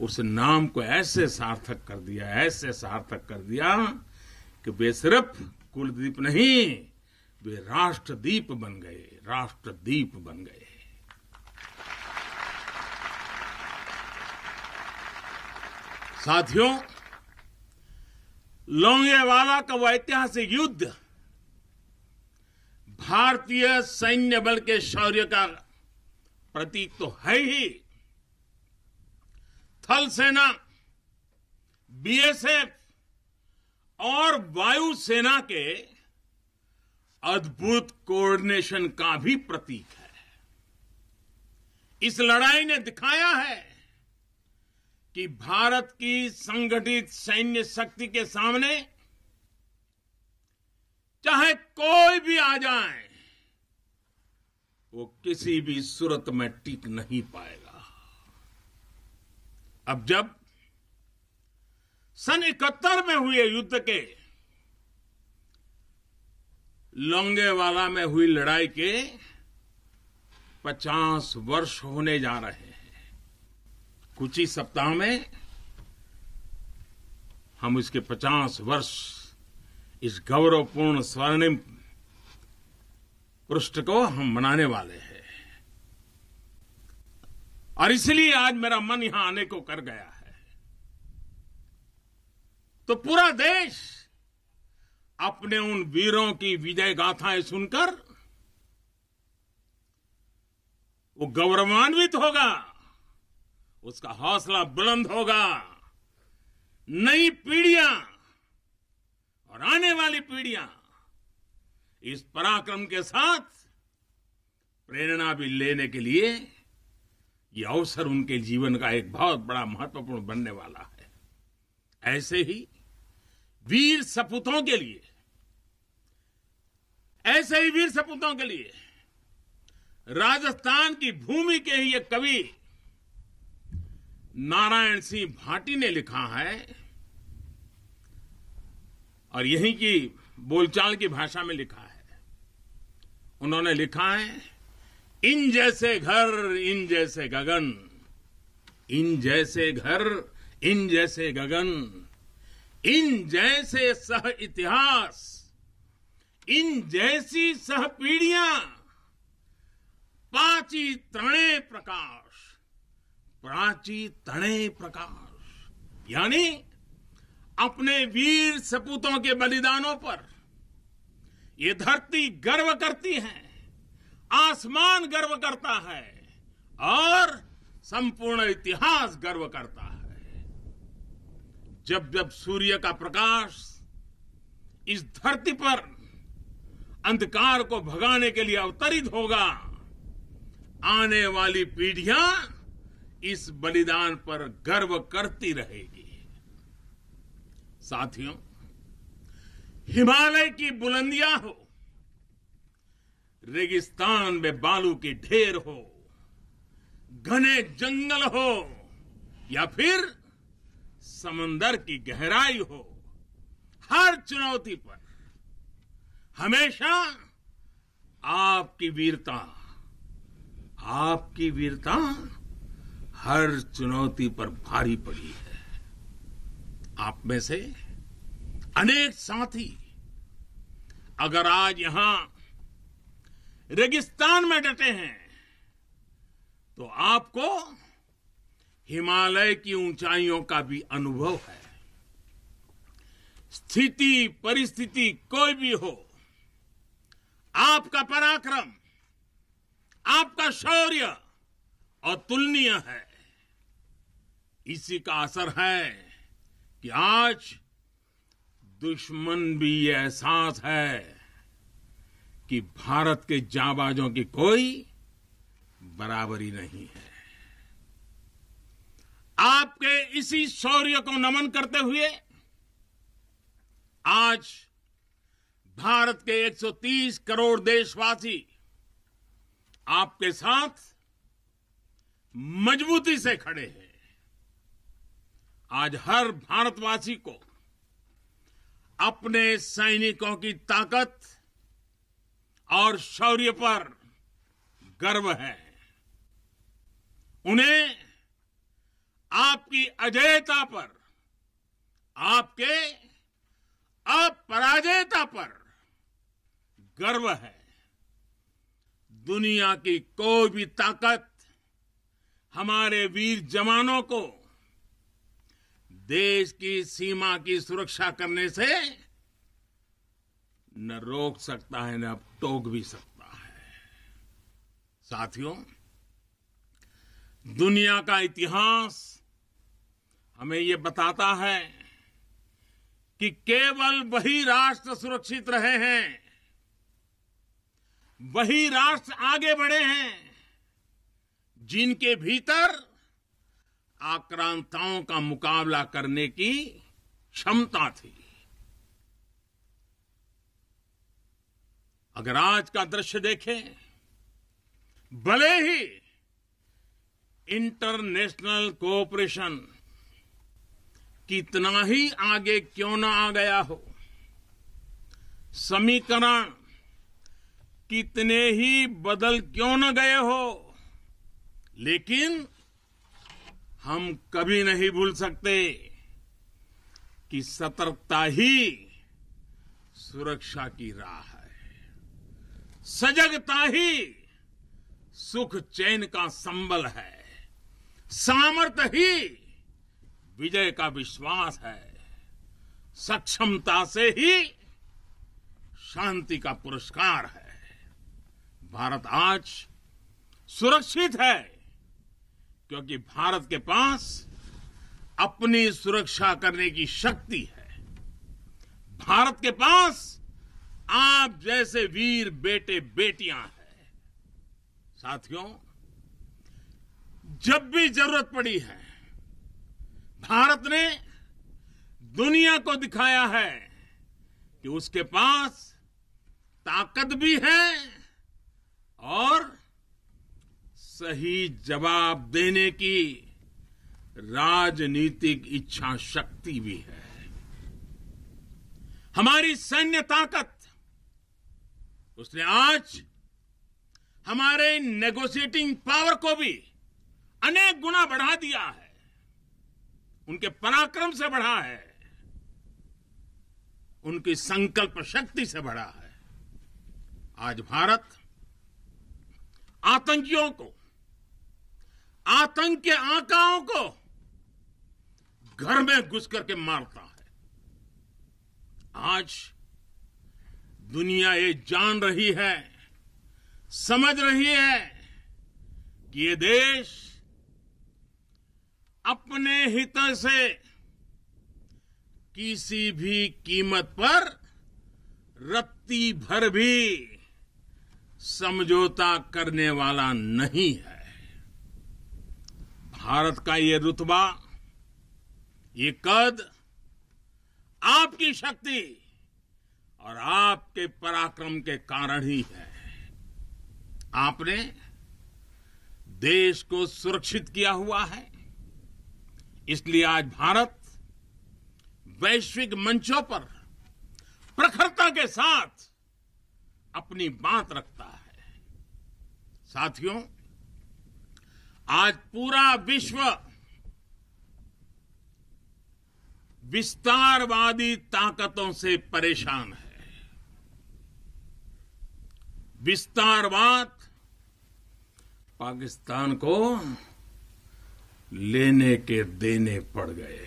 उस नाम को ऐसे सार्थक कर दिया कि वे सिर्फ कुलदीप नहीं, वे राष्ट्रदीप बन गए। साथियों, लोंगेवाला का वो ऐतिहासिक युद्ध भारतीय सैन्य बल के शौर्य का प्रतीक तो है ही। थल सेना, बीएसएफ और वायुसेना के अद्भुत कोऑर्डिनेशन का भी प्रतीक है। इस लड़ाई ने दिखाया है कि भारत की संगठित सैन्य शक्ति के सामने चाहे कोई भी आ जाए, वो किसी भी सूरत में टिक नहीं पाएगा। अब जब सन 71 में हुए युद्ध के लोंगेवाला में हुई लड़ाई के 50 वर्ष होने जा रहे हैं। कुछ ही सप्ताह में हम इसके 50 वर्ष इस गौरवपूर्ण स्वर्णिम पृष्ठ को हम मनाने वाले हैं। और इसलिए आज मेरा मन यहां आने को कर गया है। तो पूरा देश अपने उन वीरों की विजय गाथाएं सुनकर वो गौरवान्वित होगा, उसका हौसला बुलंद होगा। नई पीढ़ियां और आने वाली पीढ़ियां इस पराक्रम के साथ प्रेरणा भी लेने के लिए ये अवसर उनके जीवन का एक बहुत बड़ा महत्वपूर्ण बनने वाला है। ऐसे ही वीर सपूतों के लिए राजस्थान की भूमि के ही एक कवि नारायण सिंह भाटी ने लिखा है, और यहीं की बोलचाल की भाषा में लिखा है। उन्होंने लिखा है, इन जैसे घर इन जैसे गगन, इन जैसे घर इन जैसे गगन, इन जैसे सह इतिहास, इन जैसी सह पीढ़ियां, पाची तणे प्रकाश, प्राची तणे प्रकाश। यानी अपने वीर सपूतों के बलिदानों पर ये धरती गर्व करती है, आसमान गर्व करता है और संपूर्ण इतिहास गर्व करता है। जब जब सूर्य का प्रकाश इस धरती पर अंधकार को भगाने के लिए अवतरित होगा, आने वाली पीढ़ियां इस बलिदान पर गर्व करती रहेगी। साथियों, हिमालय की बुलंदियां हो, रेगिस्तान में बालू के ढेर हो, घने जंगल हो या फिर समंदर की गहराई हो, हर चुनौती पर हमेशा आपकी वीरता हर चुनौती पर भारी पड़ी है। आप में से अनेक साथी अगर आज यहां रेगिस्तान में डटे हैं, तो आपको हिमालय की ऊंचाइयों का भी अनुभव है। स्थिति परिस्थिति कोई भी हो, आपका पराक्रम, आपका शौर्य अतुलनीय है। इसी का असर है कि आज दुश्मन भी ये एहसास है कि भारत के जांबाजों की कोई बराबरी नहीं है। आपके इसी शौर्य को नमन करते हुए आज भारत के 130 करोड़ देशवासी आपके साथ मजबूती से खड़े हैं। आज हर भारतवासी को अपने सैनिकों की ताकत और शौर्य पर गर्व है। उन्हें आपकी अजेयता पर, आपके अपराजेयता पर गर्व है। दुनिया की कोई भी ताकत हमारे वीर जवानों को देश की सीमा की सुरक्षा करने से न रोक सकता है, न टोक भी सकता है। साथियों, दुनिया का इतिहास हमें ये बताता है कि केवल वही राष्ट्र सुरक्षित रहे हैं, वही राष्ट्र आगे बढ़े हैं जिनके भीतर आक्रांताओं का मुकाबला करने की क्षमता थी। अगर आज का दृश्य देखें, भले ही इंटरनेशनल कोऑपरेशन कितना ही आगे क्यों न आ गया हो, समीकरण कितने ही बदल क्यों न गए हो, लेकिन हम कभी नहीं भूल सकते कि सतर्कता ही सुरक्षा की राह है। सजगता ही सुख चैन का संबल है। सामर्थ्य ही विजय का विश्वास है। सक्षमता से ही शांति का पुरस्कार है। भारत आज सुरक्षित है क्योंकि भारत के पास अपनी सुरक्षा करने की शक्ति है। भारत के पास आप जैसे वीर बेटे बेटियां हैं। साथियों, जब भी जरूरत पड़ी है, भारत ने दुनिया को दिखाया है कि उसके पास ताकत भी है और सही जवाब देने की राजनीतिक इच्छा शक्ति भी है। हमारी सैन्य ताकत, उसने आज हमारे नेगोशिएटिंग पावर को भी अनेक गुना बढ़ा दिया है। उनके पराक्रम से बढ़ा है, उनकी संकल्प शक्ति से बढ़ा है। आज भारत आतंकियों को, आतंक के आकाओं को घर में घुस करके मारता है। आज दुनिया ये जान रही है, समझ रही है कि ये देश अपने हित से किसी भी कीमत पर रत्ती भर भी समझौता करने वाला नहीं है। भारत का ये रुतबा, ये कद आपकी शक्ति और आपके पराक्रम के कारण ही है। आपने देश को सुरक्षित किया हुआ है, इसलिए आज भारत वैश्विक मंचों पर प्रखरता के साथ अपनी बात रखता है। साथियों, आज पूरा विश्व विस्तारवादी ताकतों से परेशान है। विस्तारवाद पाकिस्तान को लेने के देने पड़ गए।